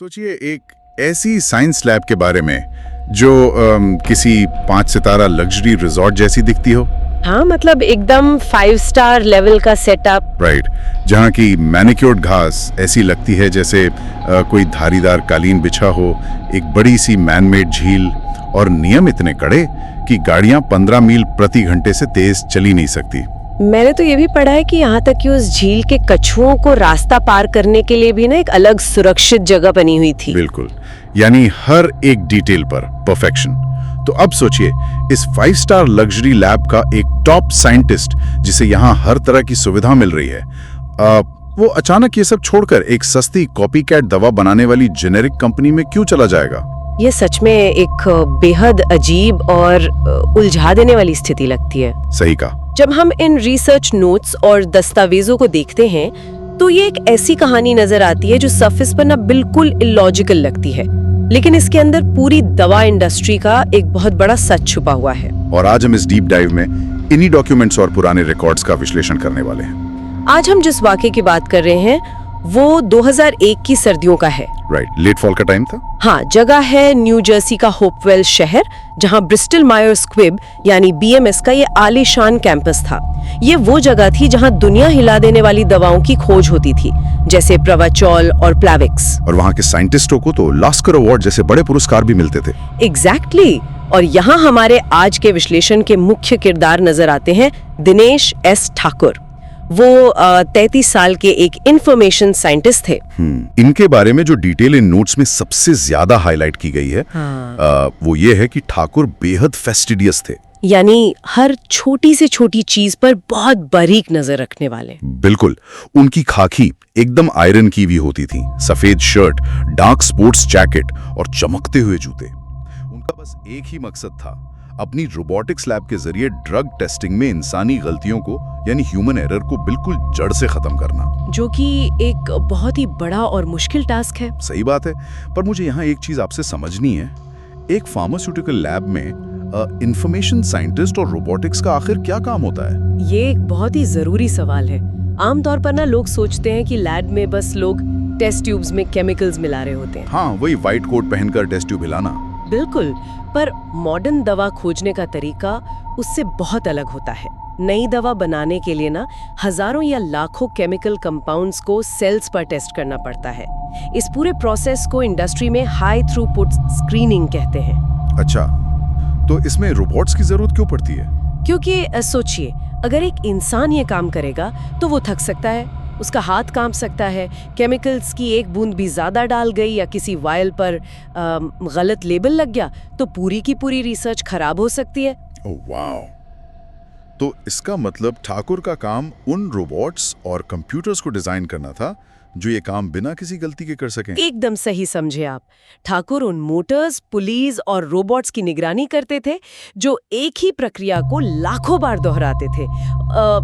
सोचिए एक ऐसी साइंस लैब के बारे में जो किसी 5 सितारा लग्जरी रिजॉर्ट जैसी दिखती हो। हाँ, मतलब एकदम 5 स्टार लेवल का सेटअप। राइट, जहाँ की मैनिक्योर्ड घास ऐसी लगती है जैसे कोई धारीदार कालीन बिछा हो, एक बड़ी सी मैनमेड झील और नियम इतने कड़े कि गाड़ियां 15 मील प्रति घंटे से तेज चली नहीं सकती। मैंने तो ये भी पढ़ा है कि यहाँ तक कि उस झील के कछुओं को रास्ता पार करने के लिए भी ना एक अलग सुरक्षित जगह बनी हुई थी। बिल्कुल, यानी हर एक डिटेल पर परफेक्शन। तो अब सोचिए इस 5 स्टार लग्जरी लैब का एक टॉप साइंटिस्ट जिसे यहाँ हर तरह की सुविधा मिल रही है, वो अचानक ये सब छोड़कर एक सस्ती कॉपीकैट दवा बनाने वाली जेनेरिक कंपनी में क्यों चला जाएगा? ये सच में एक बेहद अजीब और उलझा देने वाली स्थिति लगती है। सही कहा। जब हम इन रिसर्च नोट्स और दस्तावेजों को देखते हैं तो ये एक ऐसी कहानी नजर आती है जो सरफेस पर ना बिल्कुल इलॉजिकल लगती है, लेकिन इसके अंदर पूरी दवा इंडस्ट्री का एक बहुत बड़ा सच छुपा हुआ है। और आज हम इस डीप डाइव में इन्हीं डॉक्यूमेंट्स और पुराने रिकॉर्ड्स का विश्लेषण करने वाले हैं। आज हम जिस वाकये की बात कर रहे हैं वो 2001 की सर्दियों का है। राइट, लेट फॉल का टाइम था। हाँ, जगह है न्यू जर्सी का होपवेल शहर, जहाँ ब्रिस्टल मायर्स स्क्विब यानी बीएमएस का ये आलीशान कैंपस था। ये वो जगह थी जहाँ दुनिया हिला देने वाली दवाओं की खोज होती थी, जैसे प्रवाचॉल और प्लाविक्स। और वहाँ के साइंटिस्टों को तो लास्कर अवार्ड जैसे बड़े पुरस्कार भी मिलते थे। एग्जैक्टली। और यहाँ हमारे आज के विश्लेषण के मुख्य किरदार नजर आते हैं दिनेश एस ठाकुर। वो 33 साल के एक इंफॉर्मेशन साइंटिस्ट थे। इनके बारे में जो डिटेल इन नोट्स में सबसे ज्यादा हाईलाइट की गई है, वो ये है कि ठाकुर बेहद फेस्टिडियस थे, यानी हर छोटी से छोटी चीज पर बहुत बारीक नजर रखने वाले। बिल्कुल, उनकी खाकी एकदम आयरन की भी होती थी, सफेद शर्ट, डार्क स्पोर्ट्स जैकेट और चमकते हुए जूते। उनका बस एक ही मकसद था, अपनी रोबोटिक्स लैब के जरिए ड्रग टेस्टिंग में इंसानी गलतियों को यानी ह्यूमन एरर को बिल्कुल जड़ से खत्म करना, जो कि एक बहुत ही बड़ा और मुश्किल टास्क है। सही बात है, पर मुझे यहाँ एक चीज आपसे समझनी है। एक फार्मास्यूटिकल लैब में इंफॉर्मेशन साइंटिस्ट और रोबोटिक्स का आखिर क्या काम होता है? ये एक बहुत ही जरूरी सवाल है। आमतौर पर ना लोग सोचते हैं कि लैब में बस लोग टेस्ट ट्यूब्स में केमिकल्स मिला रहे होते हैं। हाँ, वही व्हाइट कोट पहनकर टेस्ट ट्यूब हिलाना। बिल्कुल, पर मॉडर्न दवा खोजने का तरीका उससे बहुत अलग होता है। नई दवा बनाने के लिए ना हजारों या लाखों केमिकल कंपाउंड्स को सेल्स पर टेस्ट करना पड़ता है। इस पूरे प्रोसेस को इंडस्ट्री में हाई थ्रूपुट स्क्रीनिंग कहते हैं। अच्छा, तो इसमें रोबोट्स की जरूरत क्यों पड़ती है? क्योंकि सोचिए, अगर एक इंसान ये काम करेगा तो वो थक सकता है, उसका हाथ कांप सकता है, केमिकल्स की एक बूंद भी ज्यादा डाल गई या किसी वायल पर गलत लेबल लग गया तो पूरी की पूरी रिसर्च खराब हो सकती है। Oh wow! तो इसका मतलब ठाकुर का काम उन रोबोट्स और कंप्यूटर्स को डिजाइन करना था जो ये काम बिना किसी गलती के कर सकें। एकदम सही समझे आप। ठाकुर उन मोटर्स, पुलीज और रोबोट्स की निगरानी करते थे जो एक ही प्रक्रिया को लाखों बार दोहराते थे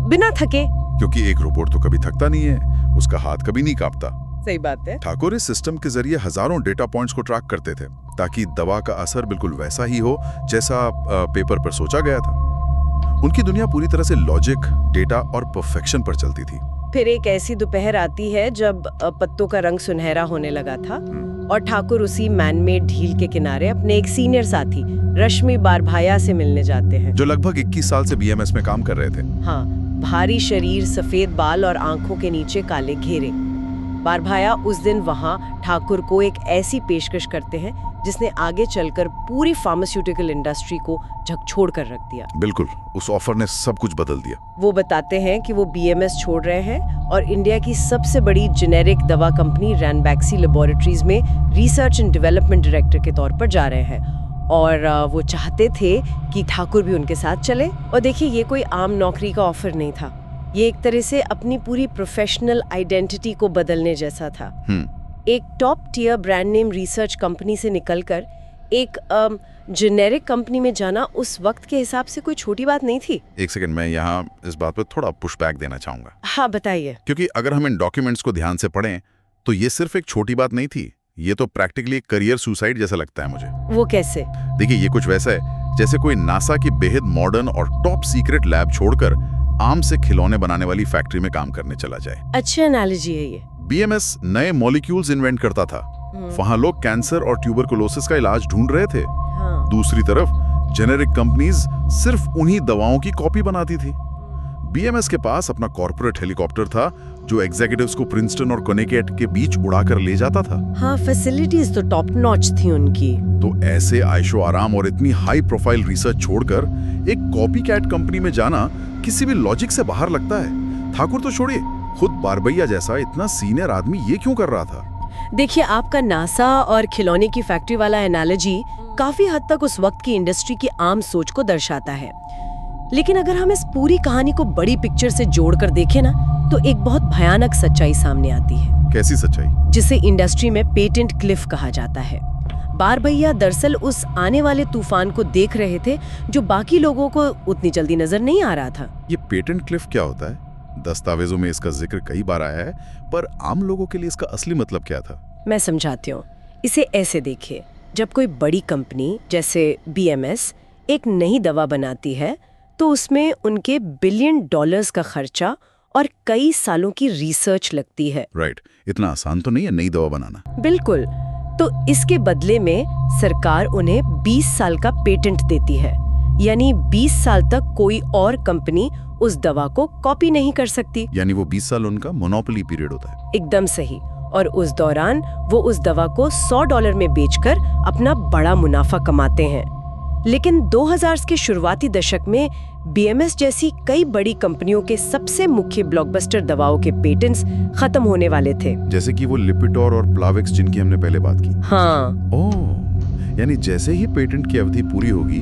बिना थके। क्योंकि एक रोबोट तो कभी थकता नहीं है, उसका हाथ कभी नहीं कांपता। सही बात है। ठाकुर इस सिस्टम के जरिए हजारों डेटा पॉइंट्स को ट्रैक करते थे ताकि दवा का असर बिल्कुल वैसा ही हो जैसा पेपर पर सोचा गया था। उनकी दुनिया पूरी तरह से लॉजिक, डेटा और परफेक्शन पर चलती थी। फिर एक ऐसी दोपहर आती है जब पत्तों का रंग सुनहरा होने लगा था और ठाकुर उसी मैनमेड झील के किनारे अपने एक सीनियर साथी रश्मि बारभाया से मिलने जाते हैं, जो लगभग 21 साल से बीएमएस में काम कर रहे थे। हाँ, भारी शरीर, सफेद बाल और आंखों के नीचे काले घेरे। बारभाया उस दिन वहां ठाकुर को एक ऐसी पेशकश करते हैं जिसने आगे चलकर पूरी फार्मास्यूटिकल इंडस्ट्री को झकझोर कर रख दिया। बिल्कुल, उस ऑफर ने सब कुछ बदल दिया। वो बताते हैं कि वो बीएमएस छोड़ रहे हैं और इंडिया की सबसे बड़ी जेनेरिक दवा कंपनी रैनबैक्सी लेबोरेटरीज में रिसर्च एंड डेवलपमेंट डायरेक्टर के तौर पर जा रहे हैं। और वो चाहते थे कि ठाकुर भी उनके साथ चले। और देखिए, ये कोई आम नौकरी का ऑफर नहीं था, ये एक तरह से अपनी पूरी प्रोफेशनल आइडेंटिटी को बदलने जैसा था। एक top tier brand name research company से निकलकर एक जेनेरिक कंपनी में जाना उस वक्त के हिसाब से कोई छोटी बात नहीं थी। एक सेकंड, मैं यहाँ इस बात पर थोड़ा पुशबैक देना चाहूंगा। हाँ, बताइए। क्योंकि अगर हम इन डॉक्यूमेंट्स को ध्यान से पढ़ें तो ये सिर्फ एक छोटी बात नहीं थी, ये तो प्रैक्टिकली एक करियर सुसाइड जैसा लगता है मुझे। वो कैसे? देखिए, ये कुछ वैसा है जैसे कोई नासा की बेहद मॉडर्न और टॉप सीक्रेट लैब छोड़कर आम से खिलौने बनाने वाली फैक्ट्री में काम करने चला जाए। अच्छी एनालॉजी है ये। बीएमएस नए मॉलिक्यूल्स इन्वेंट करता था, वहां लोग कैंसर और ट्यूबरकुलोसिस का इलाज ढूंढ रहे थे। हाँ। दूसरी तरफ जेनेरिक कंपनीज सिर्फ उन्हीं दवाओं की कॉपी बनाती थी। बीएमएस के पास अपना कॉर्पोरेट हेलीकॉप्टर था जो एग्जीक्यूटिव्स को प्रिंसटन और कनेटिकट के बीच उड़ाकर ले जाता था। हाँ, फैसिलिटीज तो टॉप नॉच थी उनकी। तो ऐसे आयशो आराम और इतनी हाई प्रोफाइल रिसर्च छोड़कर एक कॉपीकैट कंपनी में जाना किसी भी लॉजिक से बाहर लगता है। ठाकुर तो छोड़िए, खुद बारबैया जैसा इतना सीनियर आदमी ये क्यों कर रहा था? देखिए, आपका नासा और खिलौने की फैक्ट्री वाला एनालॉजी काफी हद तक उस वक्त की इंडस्ट्री की आम सोच को दर्शाता है। लेकिन अगर हम इस पूरी कहानी को बड़ी पिक्चर से जोड़कर देखें ना, तो एक बहुत भयानक सच्चाई सामने आती है। कैसी सच्चाई? जिसे इंडस्ट्री में पेटेंट क्लिफ कहा जाता है। बारबैया दरअसल उस आने वाले तूफान को देख रहे थे जो बाकी लोगों को उतनी जल्दी नजर नहीं आ रहा था। ये पेटेंट क्लिफ क्या होता है? दस्तावेजों में इसका जिक्र कई बार आया है, पर आम लोगों के लिए इसका असली मतलब क्या था? मैं समझाती हूँ। इसे ऐसे देखिए, जब कोई बड़ी कंपनी जैसे बीएमएस एक नई दवा बनाती है तो उसमें उनके $बिलियन का खर्चा और कई सालों की रिसर्च लगती है। राइट, इतना आसान तो नहीं है नई दवा बनाना। बिल्कुल। तो इसके बदले में सरकार उन्हें 20 साल का पेटेंट देती है, यानी 20 साल तक कोई और कंपनी उस दवा को कॉपी नहीं कर सकती। यानी वो 20 साल उनका मोनोपोली पीरियड होता है। एकदम सही। और उस दौरान वो उस दवा को $100 में बेचकर अपना बड़ा मुनाफा कमाते हैं। लेकिन 2000 के शुरुआती दशक में बीएमएस जैसी कई बड़ी कंपनियों के सबसे मुख्य ब्लॉकबस्टर दवाओं के पेटेंट्स खत्म होने वाले थे। जैसे कि वो लिपिटोर और प्लाविक्स जिनकी हमने पहले बात की। हाँ। ओह, यानी जैसे ही पेटेंट की अवधि पूरी होगी,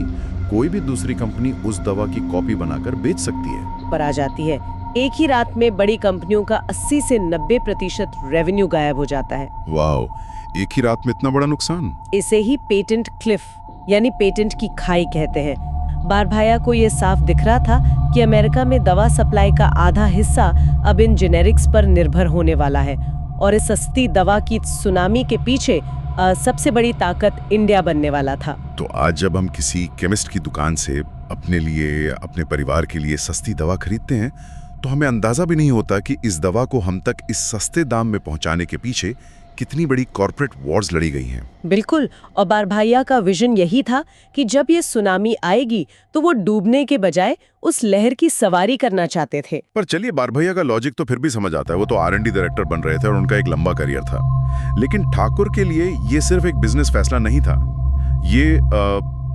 कोई भी दूसरी कंपनी उस दवा की कॉपी बनाकर बेच सकती है। पर आ जाती है। एक ही रात में बड़ी कंपनियों का 80 से 90% रेवेन्यू गायब हो जाता है। वाओ, एक ही रात में इतना बड़ा नुकसान? इसे ही पेटेंट क्लिफ यानी पेटेंट की खाई कहते हैं। बारबैया को ये साफ दिख रहा था कि अमेरिका में दवा सप्लाई का आधा हिस्सा अब इन जेनेरिक्स पर निर्भर होने वाला है और इस सस्ती दवा की सुनामी के पीछे सबसे बड़ी ताकत इंडिया बनने वाला था। तो आज जब हम किसी केमिस्ट की दुकान से अपने लिए, अपने परिवार के लिए सस्ती दवा खरीदते हैं, तो हमें अंदाजा भी नहीं होता कि इस दवा को हम तक इस सस्ते दाम में पहुंचाने के पीछे कितनी बड़ी कॉर्पोरेट वॉर्स लड़ी गई हैं। बिल्कुल। और बारबैया का विजन यही था कि जब ये सुनामी आएगी तो वो डूबने के बजाय उस लहर की सवारी करना चाहते थे। पर चलिए, बारबैया का लॉजिक तो फिर भी समझ आता है। वो तो R&D डायरेक्टर बन रहे थे और उनका एक लंबा करियर था। लेकिन ठाकुर के लिए ये सिर्फ एक बिजनेस फैसला नहीं था, ये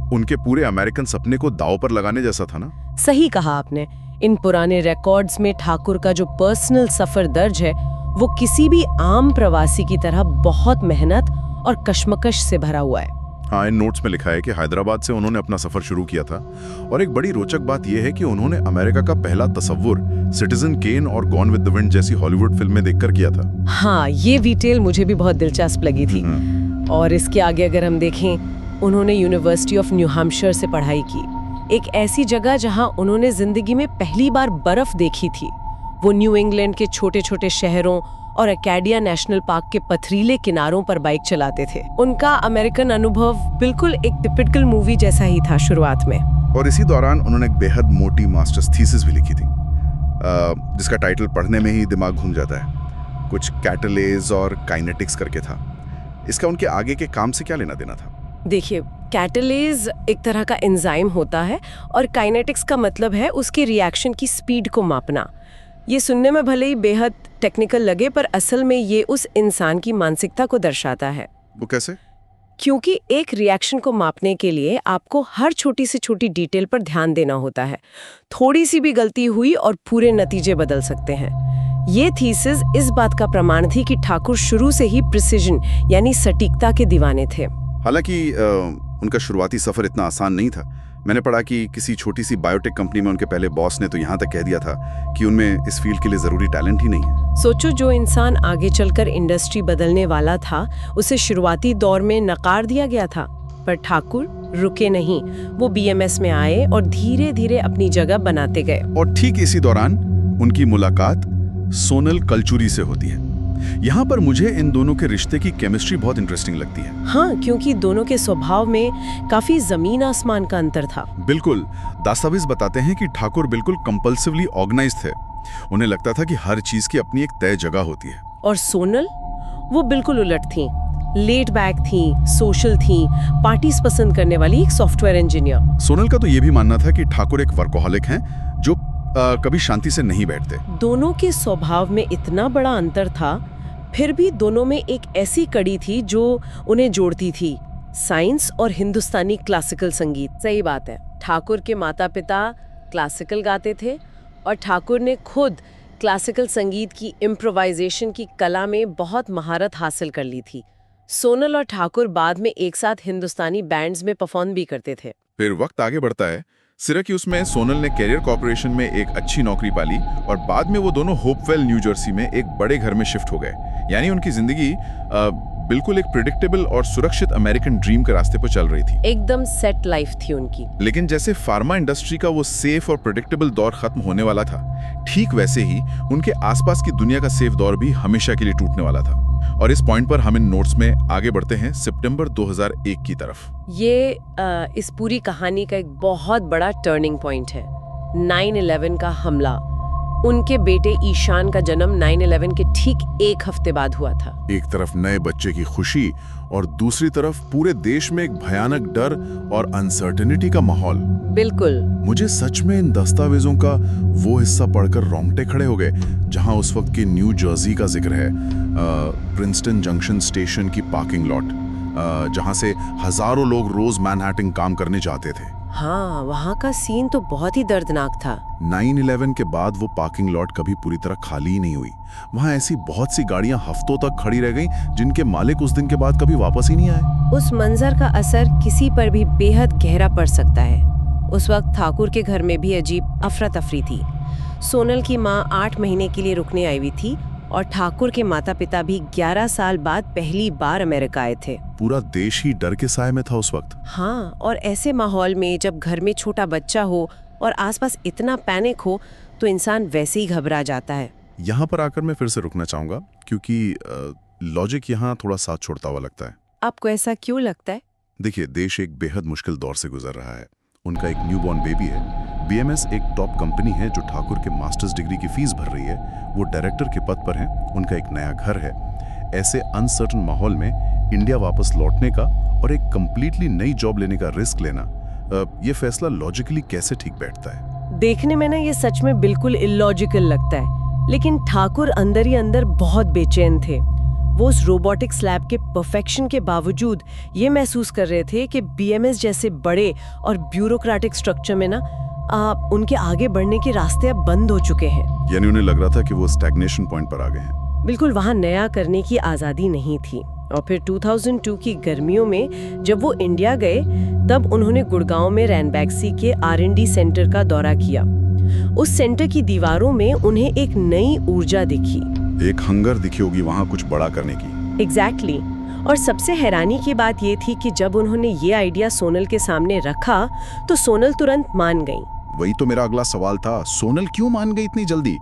उनके पूरे अमेरिकन सपने को दांव पर लगाने जैसा था ना। सही कहा आपने। इन पुराने रिकॉर्ड्स में ठाकुर का जो पर्सनल सफर दर्ज है वो किसी भी आम प्रवासी की तरह बहुत मेहनत और कश्मकश से भरा हुआ है। हाँ, इन नोट्स में लिखा है कि हैदराबाद से उन्होंने अपना सफर शुरू किया था और एक बड़ी रोचक बात यह है कि उन्होंने अमेरिका का पहला तस्वुर सिटीजन केन और गॉन विद द विंड जैसी हॉलीवुड फिल्में देखकर किया था। हाँ, ये डिटेल मुझे भी बहुत दिलचस्प लगी थी। और इसके आगे अगर हम देखें, उन्होंने यूनिवर्सिटी ऑफ न्यू हैम्पशायर से पढ़ाई की, एक ऐसी जगह जहां उन्होंने जिंदगी में पहली बार बर्फ देखी थी। वो न्यू इंग्लैंड के छोटे छोटे शहरों और अकेडिया नेशनल पार्क के पथरीले किनारों पर बाइक चलाते थे। उनका अमेरिकन अनुभव बिल्कुल एक टिपिकल मूवी जैसा ही था शुरुआत में। और इसी दौरान उन्होंने एक बेहद मोटी मास्टर्स थीसिस भी लिखी थी, जिसका टाइटल पढ़ने में ही दिमाग घूम जाता है। कुछ कैटलेज और काइनेटिक्स करके था। इसका उनके आगे के काम से क्या लेना देना था? देखिए, कैटलेज एक तरह का एंजाइम होता है और काइनेटिक्स का मतलब है उसके रिएक्शन की स्पीड को मापना। ये सुनने में भले ही बेहद टेक्निकल लगे, पर असल में ये उस इंसान की मानसिकता को दर्शाता है। वो कैसे? क्योंकि एक रिएक्शन को मापने के लिए आपको हर छोटी से छोटी डिटेल पर ध्यान देना होता है। थोड़ी सी भी गलती हुई और पूरे नतीजे बदल सकते हैं। ये थीसिस इस बात का प्रमाण थी कि ठाकुर शुरू से ही प्रिसिजन यानी सटीकता के दीवाने थे। हालांकि उनका शुरुआती सफर इतना आसान नहीं था। मैंने पढ़ा कि किसी छोटी सी बायोटेक कंपनी में उनके पहले बॉस ने तो यहाँ तक कह दिया था कि उनमें इस फील्ड के लिए जरूरी टैलेंट ही नहीं है। सोचो, जो इंसान आगे चलकर इंडस्ट्री बदलने वाला था, उसे शुरुआती दौर में नकार दिया गया था। पर ठाकुर रुके नहीं। वो बीएमएस में आए और धीरे धीरे अपनी जगह बनाते गए। और ठीक इसी दौरान उनकी मुलाकात सोनल कल्चुरी से होती है। यहाँ पर मुझे इन दोनों के रिश्ते की केमिस्ट्री बहुत इंटरेस्टिंग लगती है। हाँ, क्योंकि दोनों के स्वभाव में काफी जमीन आसमान का अंतर था। बिल्कुल। दस्तावेज बताते हैं कि ठाकुर बिल्कुल कंपल्सिवली ऑर्गेनाइज थे। उन्हें लगता था कि हर चीज की अपनी एक तय जगह होती है। और सोनल, वो बिल्कुल उलट थी। लेट बैक थी, सोशल थी, पार्टीज पसंद करने वाली एक सॉफ्टवेयर इंजीनियर। सोनल का तो ये भी मानना था कि ठाकुर एक वर्कोहॉलिक हैं जो कभी शांति से नहीं बैठते। दोनों के स्वभाव में इतना बड़ा अंतर था, फिर भी दोनों में एक ऐसी कड़ी थी जो उन्हें जोड़ती थी, साइंस और हिंदुस्तानी क्लासिकल संगीत। सही बात है, ठाकुर के माता पिता क्लासिकल गाते थे और ठाकुर ने खुद क्लासिकल संगीत की इम्प्रोवाइजेशन की कला में बहुत महारत हासिल कर ली थी। सोनल और ठाकुर बाद में एक साथ हिंदुस्तानी बैंड्स में परफॉर्म भी करते थे। फिर वक्त आगे बढ़ता है। सिराक्यूज में सोनल ने कैरियर कॉर्पोरेशन में एक अच्छी नौकरी पाली और बाद में वो दोनों होपवेल न्यू जर्सी में एक बड़े घर में शिफ्ट हो गए। यानी उनकी जिंदगी बिल्कुल एक प्रिडिक्टेबल और सुरक्षित अमेरिकन ड्रीम के रास्ते पर चल रही थी। एकदम सेट लाइफ थी उनकी। लेकिन जैसे फार्मा इंडस्ट्री का वो सेफ और प्रिडिक्टेबल दौर खत्म होने वाला था, ठीक वैसे ही उनके आसपास की दुनिया का सेफ दौर भी हमेशा के लिए टूटने वाला था। और इस पॉइंट पर हम इन नोट्स में आगे बढ़ते हैं सितंबर 2001 की तरफ। ये इस पूरी कहानी का एक बहुत बड़ा टर्निंग पॉइंट है। 9/11 का हमला। उनके बेटे ईशान का जन्म 9/11 के ठीक एक हफ्ते बाद हुआ था। एक तरफ नए बच्चे की खुशी और दूसरी तरफ पूरे देश में एक भयानक डर और अनसर्टेनिटी का माहौल। बिल्कुल। मुझे सच में इन दस्तावेजों का वो हिस्सा पढ़कर रोंगटे खड़े हो गए जहां उस वक्त की न्यू जर्सी का जिक्र है। प्रिंसटन जंक्शन स्टेशन की पार्किंग लॉट, जहां से हजारों लोग रोज मैनहट्टन काम करने जाते थे। हाँ, वहाँ का सीन तो बहुत ही दर्दनाक था। 9/11 के बाद वो पार्किंग लॉट कभी पूरी तरह खाली ही नहीं हुई। वहाँ ऐसी बहुत सी गाड़ियां हफ्तों तक खड़ी रह गईं जिनके मालिक उस दिन के बाद कभी वापस ही नहीं आए। उस मंजर का असर किसी पर भी बेहद गहरा पड़ सकता है। उस वक्त ठाकुर के घर में भी अजीब अफरा तफरी थी। सोनल की माँ 8 महीने के लिए रुकने आई हुई थी और ठाकुर के माता पिता भी 11 साल बाद पहली बार अमेरिका आए थे। पूरा देश ही डर के साए में था उस वक्त। हाँ, और ऐसे माहौल में जब घर में छोटा बच्चा हो और आसपास इतना पैनिक हो तो इंसान वैसे ही घबरा जाता है। यहाँ पर आकर मैं फिर से रुकना चाहूंगा क्योंकि लॉजिक यहाँ थोड़ा साथ छोड़ता हुआ लगता है। आपको ऐसा क्यों लगता है? देखिए, देश एक बेहद मुश्किल दौर से गुजर रहा है। उनका एक न्यूबॉर्न बेबी है। बीएमएस एक टॉप कंपनी है जो ठाकुर के मास्टर्स डिग्री की फीस भर रही है। वो डायरेक्टर के पद पर हैं। उनका एक नया घर है। ऐसे अनसर्टन माहौल में इंडिया वापस लौटने का और एक कंप्लीटली नई जॉब लेने का रिस्क लेना, ये फैसला लॉजिकली कैसे ठीक बैठता है? देखने में ना ये सच में बिल्कुल इलॉजिकल लगता है, लेकिन ठाकुर अंदर ही अंदर बहुत बेचैन थे। वो उस रोबोटिक्स लैब के परफेक्शन के बावजूद ये महसूस कर रहे थे कि बीएमएस जैसे बड़े और ब्यूरोक्रेटिक स्ट्रक्चर में ना उनके आगे बढ़ने के रास्ते अब बंद हो चुके हैं। यानी उन्हें लग रहा था कि वो स्टैग्नेशन पॉइंट पर आ गए हैं। बिल्कुल, वहाँ नया करने की आज़ादी नहीं थी। और फिर 2002 की गर्मियों में जब वो इंडिया गए तब उन्होंने गुड़गांव में रैनबैक्सी के R&D सेंटर का दौरा किया। उस सेंटर की दीवारों में उन्हें एक नई ऊर्जा दिखी। एक हंगर दिखी होगी वहाँ कुछ बड़ा करने की। एग्जैक्टली। और सबसे हैरानी की बात ये थी कि जब उन्होंने ये आइडिया सोनल के सामने रखा तो सोनल तुरंत मान गई। वही तो मेरा अगला सवाल था, सोनल क्यों मान गई इतनी जल्दी?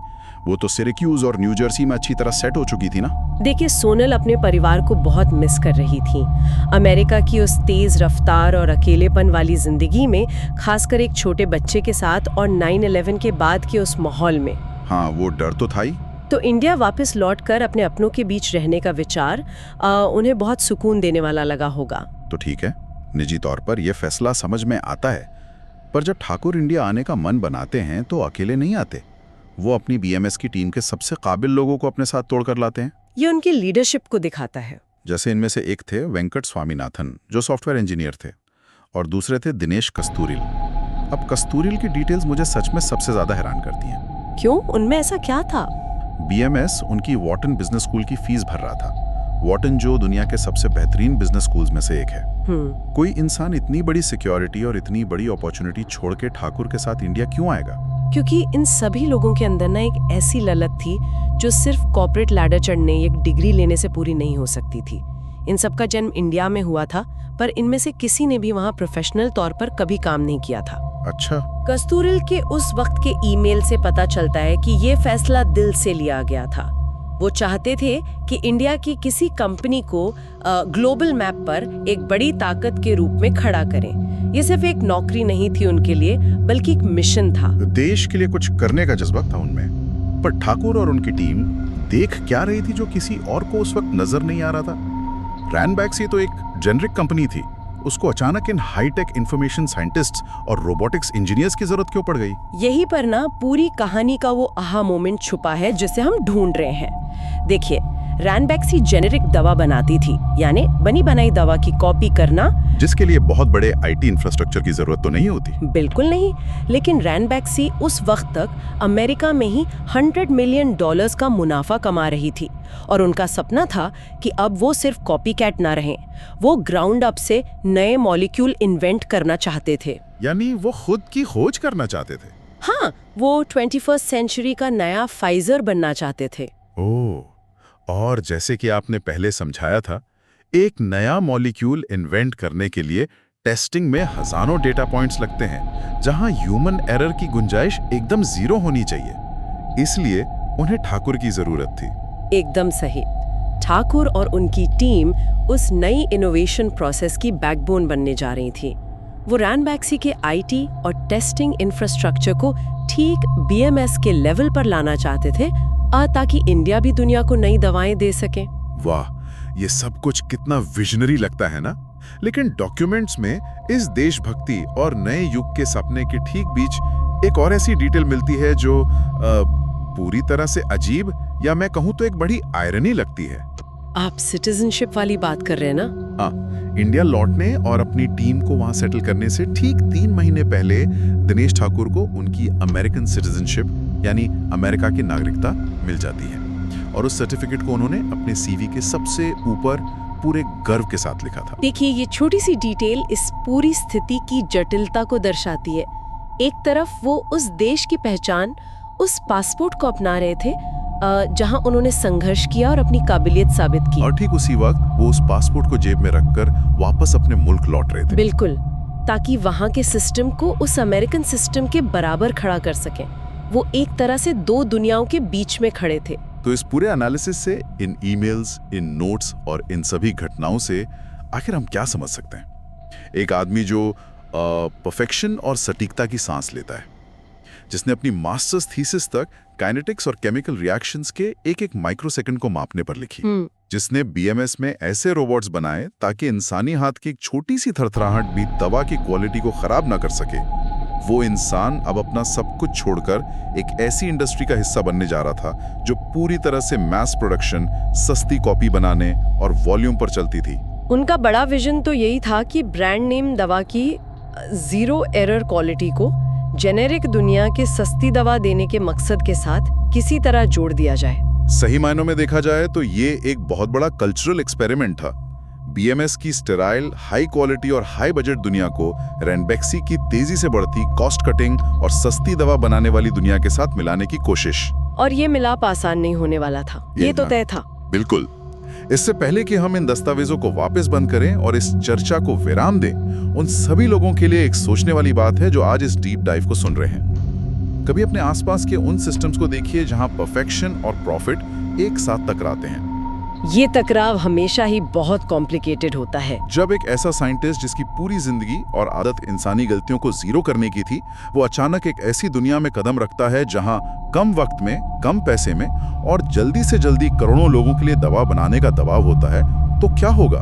वो तो सिरक्यूज और न्यू जर्सी में अच्छी तरह सेट हो चुकी थी ना। देखिए, सोनल अपने परिवार को बहुत मिस कर रही थी। अमेरिका की उस तेज रफ्तार और अकेलेपन वाली जिंदगी में, खासकर एक छोटे बच्चे के साथ और 9/11 के बाद के उस माहौल में। हाँ, वो डर तो था ही। तो इंडिया वापस लौटकर अपने अपनों के बीच रहने का विचार उन्हें बहुत सुकून देने वाला लगा होगा। तो ठीक है, निजी तौर पर यह फैसला समझ में आता है, पर जब ठाकुर इंडिया आने का मन बनाते हैं तो अकेले नहीं आते। वो अपनी बीएमएस की टीम के सबसे काबिल लोगों को अपने साथ तोड़कर लाते हैं। ये उनकी लीडरशिप को दिखाता है। जैसे इनमें से एक थे वेंकट स्वामीनाथन, जो सॉफ्टवेयर इंजीनियर थे, और दूसरे थे दिनेश कस्तूरिल। अब कस्तूरिल की डिटेल्स मुझे सच में सबसे ज्यादा हैरान करती हैं। क्यों? उनमें ऐसा क्या था? बीएमएस उनकी वॉटन बिजनेस स्कूल की फीस भर रहा था। वॉटन जो दुनिया के सबसे बेहतरीन बिजनेस स्कूल्स में से एक है। कोई इंसान इतनी बड़ी सिक्योरिटी और इतनी बड़ी अपॉर्चुनिटी छोड़ के ठाकुर के साथ इंडिया क्यों आएगा? क्योंकि इन सभी लोगों के अंदर ना एक ऐसी ललक थी जो सिर्फ कॉर्पोरेट लैडर चढ़ने, एक डिग्री लेने से पूरी नहीं हो सकती थी। इन सबका जन्म इंडिया में हुआ था, पर इनमें से किसी ने भी वहाँ प्रोफेशनल तौर पर कभी काम नहीं किया था। अच्छा। कस्तूरिल के उस वक्त के ईमेल से पता चलता है कि ये फैसला दिल से लिया गया था। वो चाहते थे कि इंडिया की किसी कंपनी को ग्लोबल मैप पर एक बड़ी ताकत के रूप में खड़ा करें। ये सिर्फ एक नौकरी नहीं थी उनके लिए, बल्कि एक मिशन था। देश के लिए कुछ करने का जज्बा था उनमें। पर ठाकुर और उनकी टीम देख क्या रही थी जो किसी और को उस वक्त नजर नहीं आ रहा था? रैनबैक्सी तो एक जेनरिक कंपनी थी, उसको अचानक इन हाईटेक इंफॉर्मेशन साइंटिस्ट्स और रोबोटिक्स इंजीनियर्स की जरूरत क्यों पड़ गई? यही पर ना पूरी कहानी का वो आहा मोमेंट छुपा है जिसे हम ढूंढ रहे हैं। देखिए, रैनबैक्सी जेनेरिक दवा बनाती थी, यानी बनी बनाई दवा की कॉपी करना, जिसके लिए बहुत बड़े आईटी इंफ्रास्ट्रक्चर की जरूरत तो नहीं होती। बिल्कुल नहीं। लेकिन रैनबैक्सी उस वक्त तक अमेरिका में ही $100 मिलियन का मुनाफा कमा रही थी और उनका सपना था कि अब वो सिर्फ कॉपीकैट ना रहें, वो ग्राउंड अप से नए मॉलिक्यूल इन्वेंट करना चाहते थे। यानी वो खुद की खोज करना चाहते थे। हाँ, वो 21st सेंचुरी का नया फाइजर बनना चाहते थे। ओह, और जैसे कि आपने पहले समझाया था, एक नया मॉलिक्यूल इन्वेंट करने के लिए टेस्टिंग में हजारों डेटा पॉइंट्स लगते हैं, जहां ह्यूमन एरर की गुंजाइश एकदम जीरो होनी चाहिए। इसलिए उन्हें ठाकुर की जरूरत थी। एकदम सही। ठाकुर और उनकी टीम उस नई इनोवेशन प्रोसेस की बैकबोन बनने जा रही थी। वो रैनबैक्सी के आईटी और टेस्टिंग इंफ्रास्ट्रक्चर को ठीक बीएमएस के लेवल पर लाना चाहते थे, ताकि इंडिया भी दुनिया को नई दवाएं दे सके। वाह, ये सब कुछ कितना विजनरी लगता है ना। लेकिन डॉक्यूमेंट्स में इस देशभक्ति और नए युग के सपने के ठीक बीच एक और ऐसी डिटेल मिलती है जो पूरी तरह से अजीब, या मैं कहूँ तो एक बड़ी आयरनी लगती है। आप सिटीजनशिप वाली बात कर रहे हैं ना? हाँ, इंडिया लौटने और अपनी टीम को वहां सेटल करने से ठीक 3 महीने पहले दिनेश ठाकुर को उनकी अमेरिकन सिटीजनशिप यानी अमेरिका की नागरिकता मिल जाती है, और उस सर्टिफिकेट को उन्होंने अपने सीवी के सबसे ऊपर पूरे गर्व के साथ लिखा था। देखिए, ये छोटी सी डिटेल इस पूरी स्थिति की जटिलता को दर्शाती है। एक तरफ वो उस देश की पहचान, उस पासपोर्ट को अपना रहे थे जहां उन्होंने संघर्ष किया और अपनी काबिलियत साबित की, और ठीक उसी वक्त वो उस पासपोर्ट को जेब में रखकर वापस अपने मुल्क लौट रहे थे। बिल्कुल, ताकि वहां के सिस्टम को उस अमेरिकन सिस्टम के बराबर खड़ा कर सकें। वो एक तरह से दो दुनियाओं के बीच में खड़े थे। तो इस पूरे एनालिसिस से, इन ईमेल्स, इन नोट्स और इन सभी घटनाओं से आखिर हम क्या समझ सकते हैं? एक आदमी जो परफेक्शन और सटीकता की सांस लेता है, जिसने अपनी मास्टर्स थीसिस तक काइनेटिक्स और केमिकल रिएक्शंस के एक माइक्रोसेकंड को मापने पर लिखी, जिसने बीएमएस में ऐसे रोबोट्स बनाए ताकि इंसानी हाथ की एक छोटी सी थरथराहट भी दवा की क्वालिटी को खराब ना कर सके। वो इंसान अब अपना सब कुछ छोड़कर एक ऐसी इंडस्ट्री का हिस्सा बनने जा रहा था जो पूरी तरह से मैस प्रोडक्शन, सस्ती कॉपी बनाने और वॉल्यूम पर चलती थी। उनका बड़ा विजन तो यही था कि ब्रांड नेम दवा की जीरो एरर क्वालिटी को जेनेरिक दुनिया के सस्ती दवा देने के मकसद के साथ किसी तरह जोड़ दिया जाए। सही मायनों में देखा जाए तो ये एक बहुत बड़ा कल्चरल एक्सपेरिमेंट था। बीएमएस की स्टेराइल, हाई क्वालिटी और हाई बजट दुनिया को रैनबैक्सी की तेजी से बढ़ती कॉस्ट कटिंग और सस्ती दवा बनाने वाली दुनिया के साथ मिलाने की कोशिश। और ये मिलाप आसान नहीं होने वाला था, ये तो तय था। बिल्कुल। इससे पहले कि हम इन दस्तावेजों को वापस बंद करें और इस चर्चा को विराम दें, उन सभी लोगों के लिए एक सोचने वाली बात है जो आज इस डीप डाइव को सुन रहे हैं। कभी अपने आसपास के उन सिस्टम्स को देखिए जहां परफेक्शन और प्रॉफिट एक साथ टकराते हैं। ये टकराव हमेशा ही बहुत कॉम्प्लिकेटेड होता है। जब एक ऐसा साइंटिस्ट जिसकी पूरी जिंदगी और आदत इंसानी गलतियों को जीरो करने की थी, वो अचानक एक ऐसी दुनिया में कदम रखता है जहां कम वक्त में, कम पैसे में और जल्दी से जल्दी करोड़ों लोगों के लिए दवा बनाने का दबाव होता है, तो क्या होगा?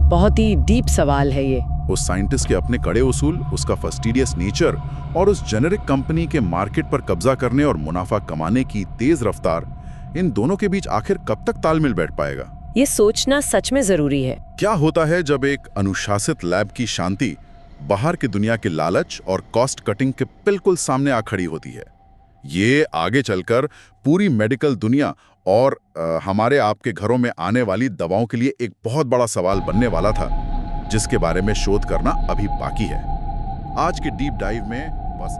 बहुत ही डीप सवाल है ये। उस साइंटिस्ट के अपने कड़े उसूल, उसका फस्टिडियस नेचर और उस जेनेरिक कंपनी के मार्केट पर कब्जा करने और मुनाफा कमाने की तेज रफ्तार, इन दोनों के बीच आखिर कब तक तालमेल बैठ पाएगा? ये सोचना सच में जरूरी है। क्या होता है जब एक अनुशासित लैब की शांति बाहर की दुनिया के लालच और कॉस्ट कटिंग के बिल्कुल सामने आ खड़ी होती है? ये आगे चलकर पूरी मेडिकल दुनिया और हमारे आपके घरों में आने वाली दवाओं के लिए एक बहुत बड़ा सवाल बनने वाला था, जिसके बारे में शोध करना अभी बाकी है। आज के डीप डाइव में बस